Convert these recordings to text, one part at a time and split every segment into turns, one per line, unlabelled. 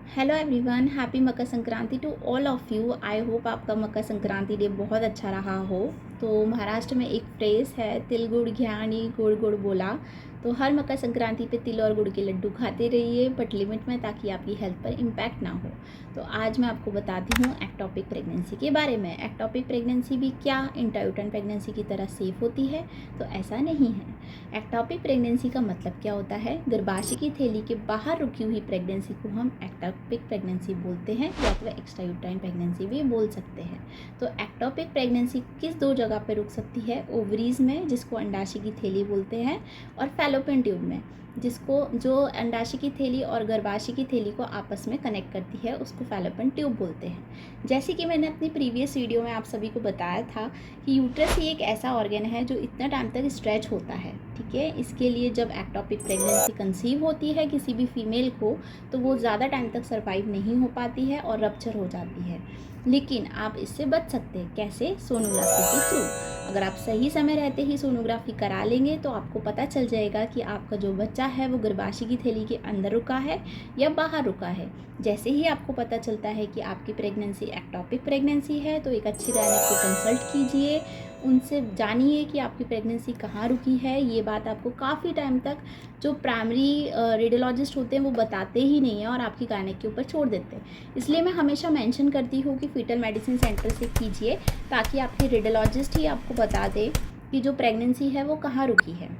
Hello everyone, happy Makar Sankranti to all of you. I hope आपका Makar Sankranti day बहुत अच्छा रहा हो। तो महाराष्ट्र में एक फ्रेज़ है, तिल गुड़ घ्यानी गुड़ गुड़ बोला। तो हर मकर संक्रांति पे तिल और गुड़ के लड्डू खाते रहिए, बट लिमिट में, ताकि आपकी हेल्थ पर इम्पैक्ट ना हो। तो आज मैं आपको बताती हूँ एक्टोपिक प्रेगनेंसी के बारे में। एक्टोपिक प्रेगनेंसी भी क्या इंट्रायूटरन प्रेगनेंसी की तरह सेफ होती है? तो ऐसा नहीं है। एक्टोपिक प्रेगनेंसी का मतलब क्या होता है? गर्भाशय की थैली के बाहर रुकी हुई प्रेगनेंसी को हम एक्टोपिक प्रेगनेंसी बोलते हैं, या तो एक्स्ट्रा यूट्राइन प्रेगनेंसी भी बोल सकते हैं। तो एक्टोपिक प्रेगनेंसी किस दो जगह पर रुक सकती है? ओवरीज में, जिसको अंडाशय की थैली बोलते हैं, और फैलोपियन ट्यूब में, जो अंडाशय की थैली और गर्भाशय की थैली को आपस में कनेक्ट करती है, उसको फैलोपियन ट्यूब बोलते हैं। जैसे कि मैंने अपनी प्रीवियस वीडियो में आप सभी को बताया था कि यूट्रस ही एक ऐसा ऑर्गन है जो इतना टाइम तक स्ट्रेच होता है, ठीक है। इसके लिए जब एक्टोपिक प्रेगनेंसी कंसीव होती है किसी भी फीमेल को, तो वो ज़्यादा टाइम तक सर्वाइव नहीं हो पाती है और रप्चर हो जाती है। लेकिन आप इससे बच सकते हैं। कैसे? सोनोग्राफी के थ्रू। अगर आप सही समय रहते ही सोनोग्राफी करा लेंगे तो आपको पता चल जाएगा कि आपका जो बच्चा है वो गर्भाशय की थैली के अंदर रुका है या बाहर रुका है। जैसे ही आपको पता चलता है कि आपकी प्रेगनेंसी एक्टोपिक प्रेगनेंसी है, तो एक अच्छी गायनेक को कंसल्ट कीजिए, उनसे जानिए कि आपकी प्रेगनेंसी कहाँ रुकी है। ये बात आपको काफ़ी टाइम तक जो प्राइमरी रेडियोलॉजिस्ट होते हैं वो बताते ही नहीं हैं और आपकी गायनेक के ऊपर छोड़ देते हैं। इसलिए मैं हमेशा मेंशन करती हूँ कि फीटल मेडिसिन सेंटर से कीजिए, ताकि आपके रेडियोलॉजिस्ट ही आपको बता दे कि जो प्रेगनेंसी है वो कहाँ रुकी है।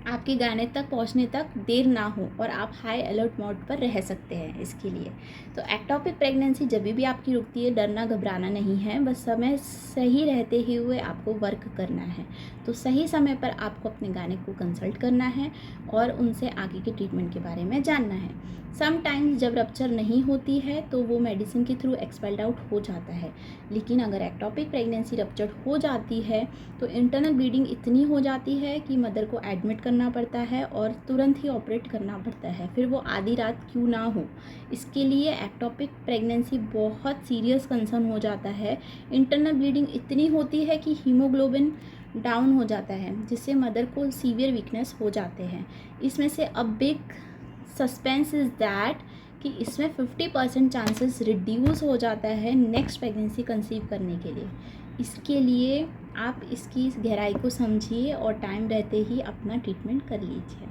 आपकी गायनेक तक पहुंचने तक देर ना हो और आप हाई अलर्ट मोड पर रह सकते हैं इसके लिए। तो एक्टोपिक प्रेगनेंसी जब भी आपकी रुकती है, डरना घबराना नहीं है, बस समय सही रहते ही हुए आपको वर्क करना है। तो सही समय पर आपको अपने गायनेक को कंसल्ट करना है और उनसे आगे के ट्रीटमेंट के बारे में जानना है। समटाइम्स जब रप्चर नहीं होती है तो वो मेडिसिन के थ्रू एक्सपेल्ड आउट हो जाता है। लेकिन अगर एक्टोपिक प्रेगनेंसी रप्चर हो जाती है तो इंटरनल ब्लीडिंग इतनी हो जाती है कि मदर को एडमिट करना पड़ता है और तुरंत ही ऑपरेट करना पड़ता है, फिर वो आधी रात क्यों ना हो। इसके लिए एक्टोपिक प्रेगनेंसी बहुत सीरियस कंसर्न हो जाता है। इंटरनल ब्लीडिंग इतनी होती है कि हीमोग्लोबिन डाउन हो जाता है, जिससे मदर को सीवियर वीकनेस हो जाते हैं। इसमें से a big suspense is that कि इसमें 50% चांसेस रिड्यूस हो जाता है नेक्स्ट प्रेगनेंसी कंसीव करने के लिए। इसके लिए आप इसकी गहराई को समझिए और टाइम रहते ही अपना ट्रीटमेंट कर लीजिए।